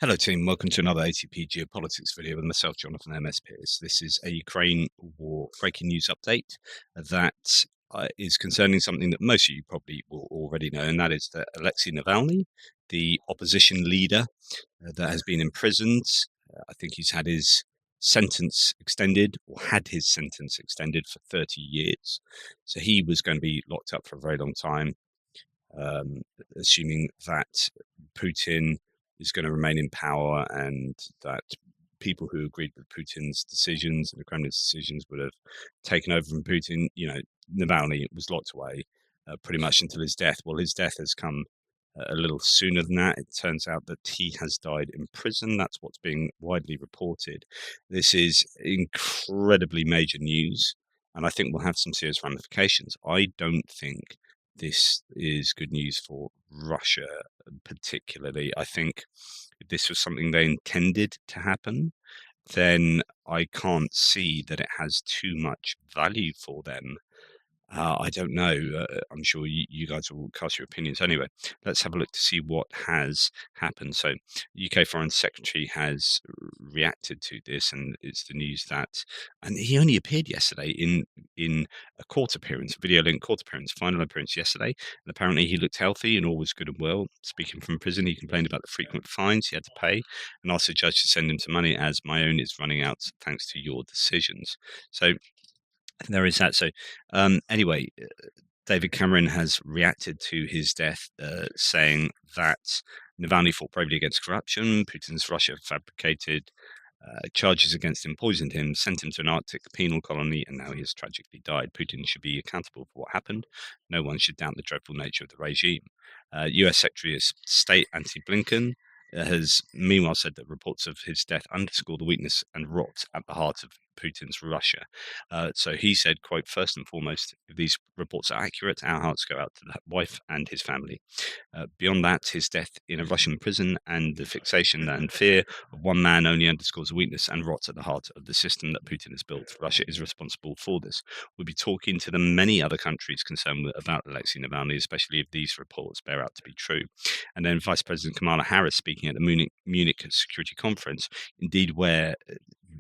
Hello, team. Welcome to another ATP Geopolitics video with myself, Jonathan MS Pierce. This is a Ukraine war breaking news update that is concerning something that most of you probably will already know, and that is that Alexei Navalny, the opposition leader that has been imprisoned, I think he's had his sentence extended or had his sentence extended for 30 years. So he was going to be locked up for a very long time, um, assuming that Putin is going to remain in power and that people who agreed with Putin's decisions and the Kremlin's decisions would have taken over from Putin. Navalny was locked away pretty much until his death. Well, his death has come a little sooner than that. It turns out that he has died in prison. That's what's being widely reported. This is incredibly major news, and I think will have some serious ramifications. I don't think this is good news for Russia, particularly. I think if this was something they intended to happen, then I can't see that it has too much value for them. I don't know. I'm sure you guys will cast your opinions anyway. Let's have a look to see what has happened. So, UK Foreign Secretary has reacted to this, and it's the news that, and he only appeared yesterday in a court appearance, a video link court appearance, final appearance yesterday, and apparently he looked healthy and all was good and well. Speaking from prison, he complained about the frequent fines he had to pay, and asked the judge to send him some money as my own is running out thanks to your decisions. So there is that. So, anyway, David Cameron has reacted to his death, saying that Navalny fought bravely against corruption. Putin's Russia fabricated charges against him, poisoned him, sent him to an Arctic penal colony, and now he has tragically died. Putin should be accountable for what happened. No one should doubt the dreadful nature of the regime. US Secretary of State Antony Blinken has meanwhile said that reports of his death underscore the weakness and rot at the heart of Putin's Russia. So he said, quote, first and foremost, if these reports are accurate, our hearts go out to the wife and his family. Beyond that, his death in a Russian prison and the fixation and fear of one man only underscores weakness and rot at the heart of the system that Putin has built. Russia is responsible for this. We'll be talking to the many other countries concerned about Alexei Navalny, especially if these reports bear out to be true. And then Vice President Kamala Harris speaking at the Munich Security Conference, indeed, where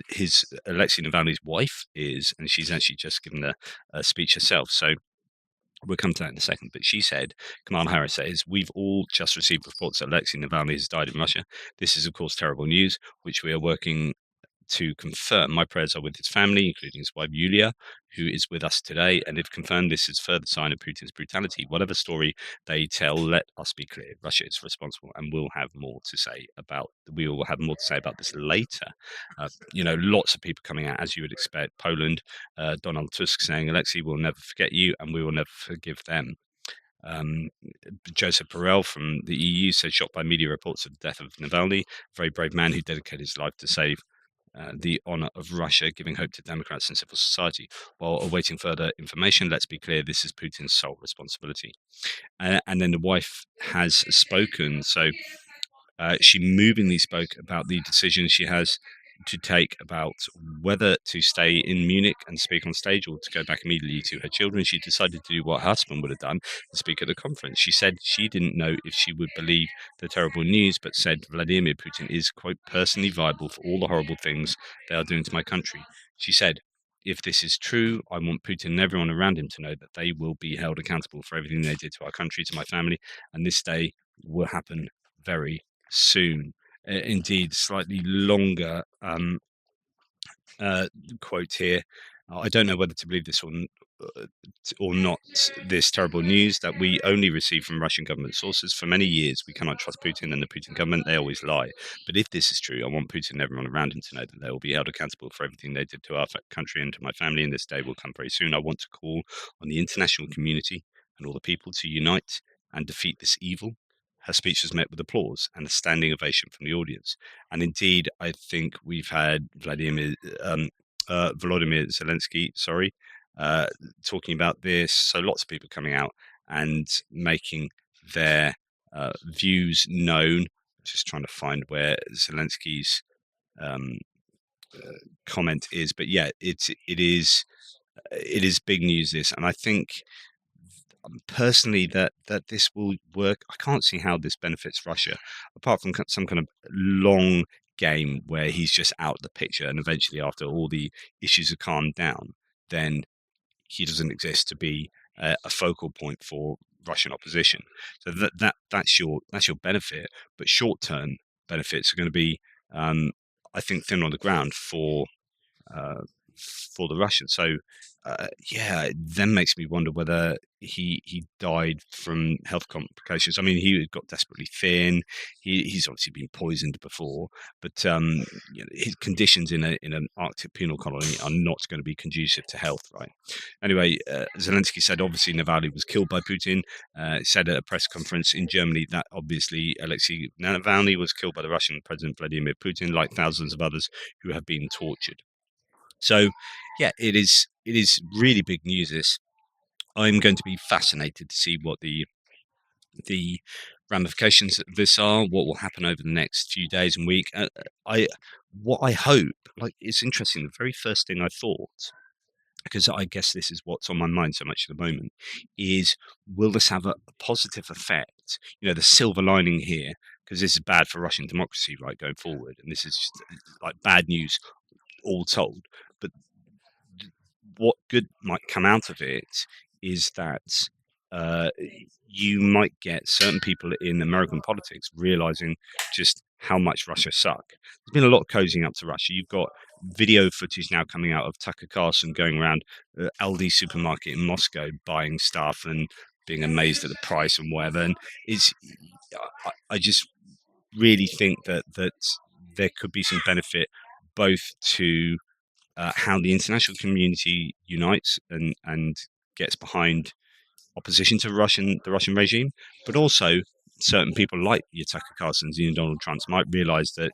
his Alexei Navalny's wife is, and she's actually just given a speech herself. So we'll come to that in a second. But she said, Kamala Harris says, we've all just received reports that Alexei Navalny has died in Russia. This is, of course, terrible news, which we are working to confirm. My prayers are with his family, including his wife Yulia, who is with us today. And if confirmed, this is further sign of Putin's brutality. Whatever story they tell, let us be clear: Russia is responsible, and we'll have more to say about. We will have more to say about this later. Lots of people coming out, as you would expect. Poland, Donald Tusk saying, "Alexei will never forget you, and we will never forgive them." Um, Joseph Borrell from the EU said, shocked by media reports of the death of Navalny, a very brave man who dedicated his life to save the honour of Russia, giving hope to Democrats and civil society. While awaiting further information, let's be clear, this is Putin's sole responsibility. And then the wife has spoken. So she movingly spoke about the decision she has to take about whether to stay in Munich and speak on stage or to go back immediately to her children. She decided to do what her husband would have done and speak at the conference. She said she didn't know if she would believe the terrible news, but said Vladimir Putin is, quote, personally viable for all the horrible things they are doing to my country. She said, if this is true, I want Putin and everyone around him to know that they will be held accountable for everything they did to our country, to my family, and this day will happen very soon. Indeed, slightly longer quote here. I don't know whether to believe this or not. This terrible news that we only receive from Russian government sources. For many years, we cannot trust Putin and the Putin government. They always lie. But if this is true, I want Putin and everyone around him to know that they will be held accountable for everything they did to our country and to my family. And this day will come very soon. I want to call on the international community and all the people to unite and defeat this evil. Her speech was met with applause and a standing ovation from the audience. And indeed, I think we've had Volodymyr Zelensky, talking about this. So lots of people coming out and making their views known. Just trying to find where Zelensky's um, comment is, but yeah, it is big news. This, and I think personally that this will work. I can't see how this benefits Russia, apart from some kind of long game where he's just out of the picture, and eventually, after all the issues are calmed down, then he doesn't exist to be a focal point for Russian opposition. So that's your benefit, but short term benefits are going to be, um, I think, thin on the ground uh, for the Russians. So yeah, it then makes me wonder whether he died from health complications. I mean, he got desperately thin. He's obviously been poisoned before, but his conditions in an Arctic penal colony are not going to be conducive to health, right? Anyway, Zelensky said obviously Navalny was killed by Putin. Said at a press conference in Germany that obviously Alexei Navalny was killed by the Russian President Vladimir Putin, like thousands of others who have been tortured. So, yeah, it is really big news. This I'm going to be fascinated to see what the ramifications of this are. What will happen over the next few days and week. I what I hope, like, it's interesting. The very first thing I thought, because I guess this is what's on my mind so much at the moment, is will this have a positive effect? The silver lining here, because this is bad for Russian democracy, right, going forward, and this is just, like, bad news all told. But what good might come out of it is that uh, you might get certain people in American politics realizing just how much Russia suck. There's been a lot of cozying up to Russia. You've got video footage now coming out of Tucker Carlson going around Aldi supermarket in Moscow buying stuff and being amazed at the price and whatever. And is I just really think that there could be some benefit both to how the international community unites and gets behind opposition to the Russian regime, but also certain people like your Tucker Carlsons and Donald Trumps might realize that,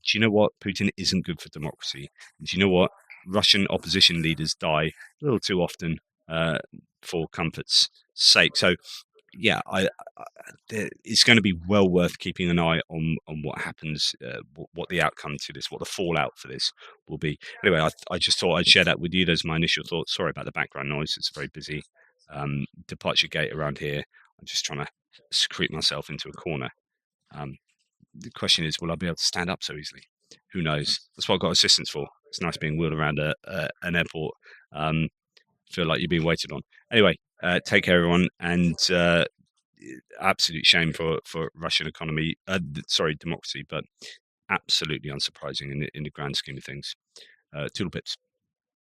do you know what, Putin isn't good for democracy. And do you know what, Russian opposition leaders die a little too often for comfort's sake. So yeah, it's going to be well worth keeping an eye on what happens, what the outcome to this, what the fallout for this will be. Anyway, I just thought I'd share that with you. Those are my initial thoughts. Sorry about the background noise. It's a very busy departure gate around here. I'm just trying to secrete myself into a corner. Um, the question is, will I be able to stand up so easily? Who knows? That's what I've got assistance for. It's nice being wheeled around an airport. Feel like you're being waited on. Anyway, take care, everyone, and absolute shame for Russian economy. Sorry, democracy, but absolutely unsurprising in the grand scheme of things. Toodle pips.